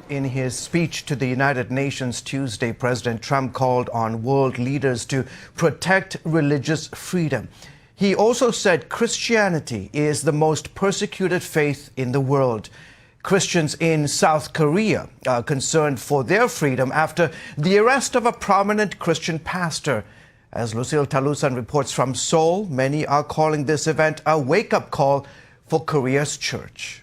In his speech to the United Nations Tuesday, President Trump called on world leaders to protect religious freedom. He also said Christianity is the most persecuted faith in the world. Christians in South Korea are concerned for their freedom after the arrest of a prominent Christian pastor. As Lucille Talusan reports from Seoul, many are calling this event a wake-up call for Korea's church.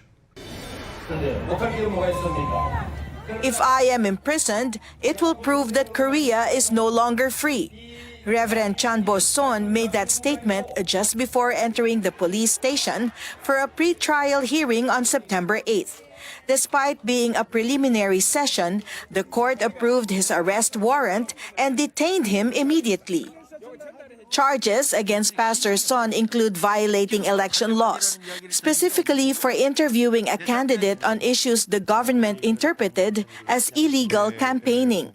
If I am imprisoned, it will prove that Korea is no longer free. Reverend Chan Bo-son made that statement just before entering the police station for a pre-trial hearing on September 8th. Despite being a preliminary session, the court approved his arrest warrant and detained him immediately. Charges against Pastor Son include violating election laws, specifically for interviewing a candidate on issues the government interpreted as illegal campaigning.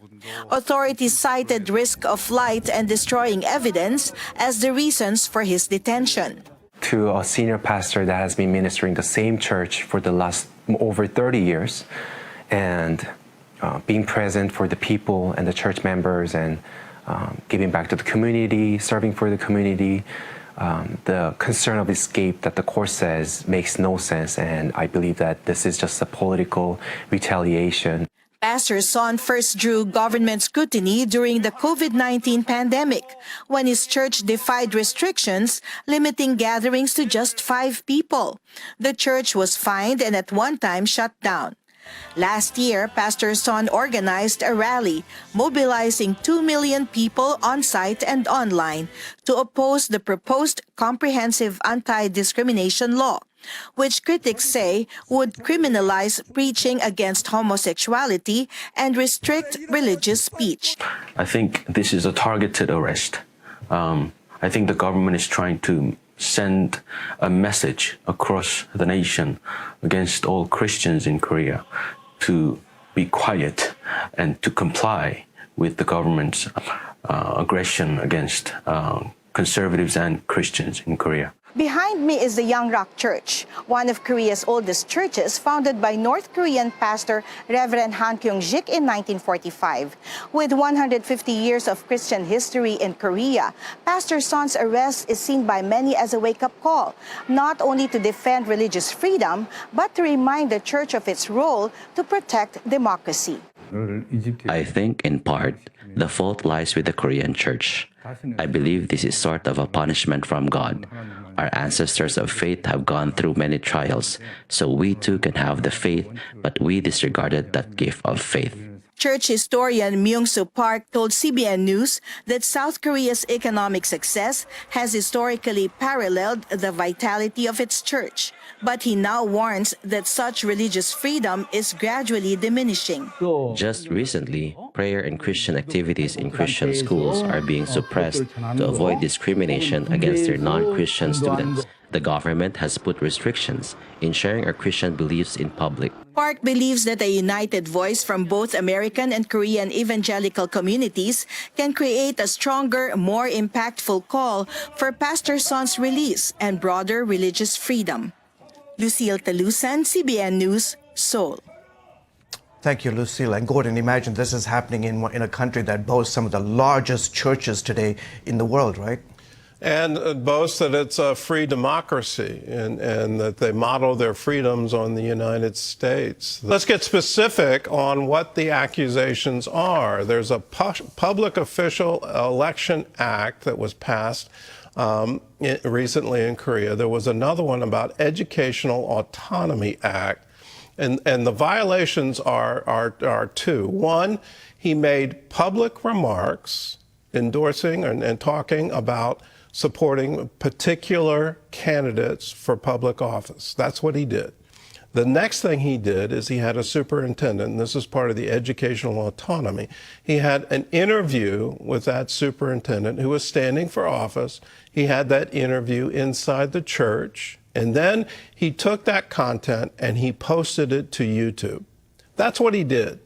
Authorities cited risk of flight and destroying evidence as the reasons for his detention. To a senior pastor that has been ministering the same church for the last over 30 years and being present for the people and the church members and giving back to the community, serving for the community. The concern of escape that the court says makes no sense, and I believe that this is just a political retaliation. Pastor Son first drew government scrutiny during the COVID-19 pandemic, when his church defied restrictions limiting gatherings to just 5 people. The church was fined and at one time shut down. Last year, Pastor Son organized a rally, mobilizing 2 million people on-site and online to oppose the proposed comprehensive anti-discrimination law, which critics say would criminalize preaching against homosexuality and restrict religious speech. I think this is a targeted arrest. I think the government is trying to send a message across the nation against all Christians in Korea to be quiet and to comply with the government's aggression against conservatives and Christians in Korea. Behind me is the Young Rock Church, one of Korea's oldest churches, founded by North Korean pastor Reverend Han Kyung-jik in 1945. With 150 years of Christian history in Korea, Pastor Son's arrest is seen by many as a wake-up call, not only to defend religious freedom, but to remind the church of its role to protect democracy. I think, in part, the fault lies with the Korean church. I believe this is sort of a punishment from God. Our ancestors of faith have gone through many trials, so we too can have the faith, but we disregarded that gift of faith. Church historian Myung-soo Park told CBN News that South Korea's economic success has historically paralleled the vitality of its church. But he now warns that such religious freedom is gradually diminishing. Just recently, prayer and Christian activities in Christian schools are being suppressed to avoid discrimination against their non-Christian students. The government has put restrictions in sharing our Christian beliefs in public. Park believes that a united voice from both American and Korean evangelical communities can create a stronger, more impactful call for Pastor Son's release and broader religious freedom. Lucille Talusan, CBN News, Seoul. Thank you, Lucille. And Gordon, imagine this is happening in a country that boasts some of the largest churches today in the world, right? And boasts that it's a free democracy and that they model their freedoms on the United States. Let's get specific on what the accusations are. There's a Public Official Election Act that was passed recently in Korea. There was another one about Educational Autonomy Act. And the violations are 2. One, he made public remarks endorsing and talking about supporting particular candidates for public office. That's what he did. The next thing he did is he had a superintendent, and this is part of the educational autonomy. He had an interview with that superintendent who was standing for office. He had that interview inside the church, and then he took that content and he posted it to YouTube. That's what he did.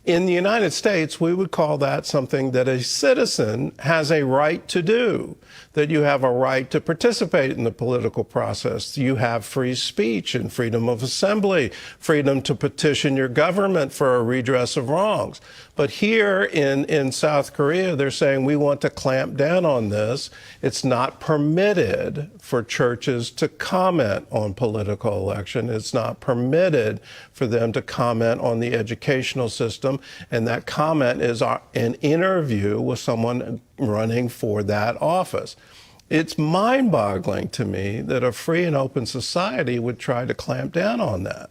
In the United States, we would call that something that a citizen has a right to do, that you have a right to participate in the political process. You have free speech and freedom of assembly, freedom to petition your government for a redress of wrongs. But here in South Korea, they're saying we want to clamp down on this. It's not permitted for churches to comment on political election. It's not permitted for them to comment on the educational system. And that comment is an interview with someone running for that office. It's mind-boggling to me that a free and open society would try to clamp down on that.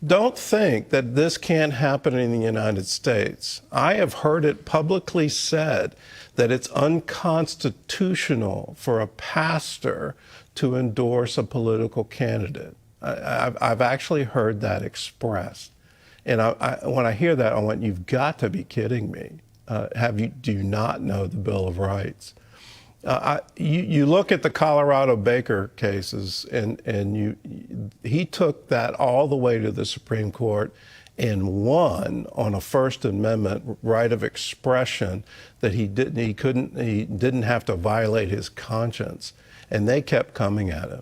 Don't think that this can't happen in the United States. I have heard it publicly said that it's unconstitutional for a pastor to endorse a political candidate. I've actually heard that expressed. And when I hear that, I went, you've got to be kidding me. Do you not know the Bill of Rights? You look at the Colorado Baker cases, and he took that all the way to the Supreme Court and won on a First Amendment right of expression that he didn't have to violate his conscience, and they kept coming at him.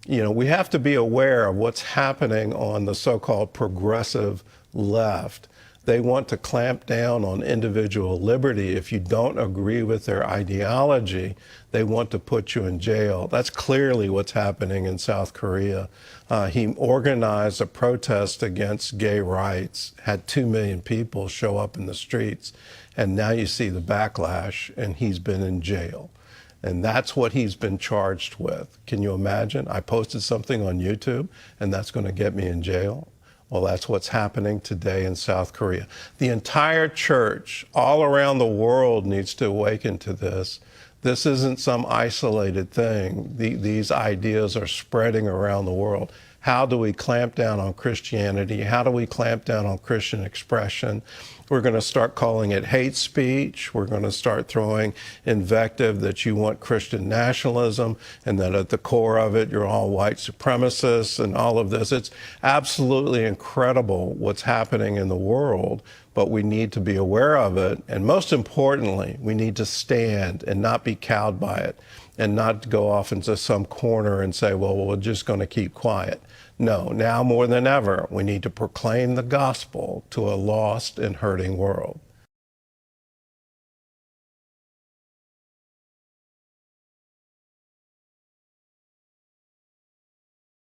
You know, we have to be aware of what's happening on the so-called progressive left. They want to clamp down on individual liberty. If you don't agree with their ideology, they want to put you in jail. That's clearly what's happening in South Korea. He organized a protest against gay rights, had 2 million people show up in the streets, and now you see the backlash, and he's been in jail. And that's what he's been charged with. Can you imagine? I posted something on YouTube, and that's going to get me in jail. Well, that's what's happening today in South Korea. The entire church all around the world needs to awaken to this. This isn't some isolated thing. These ideas are spreading around the world. How do we clamp down on Christianity? How do we clamp down on Christian expression? We're going to start calling it hate speech. We're going to start throwing invective that you want Christian nationalism and that at the core of it, you're all white supremacists and all of this. It's absolutely incredible what's happening in the world, but we need to be aware of it. And most importantly, we need to stand and not be cowed by it and not go off into some corner and say, well, we're just going to keep quiet. No, now more than ever, we need to proclaim the gospel to a lost and hurting world.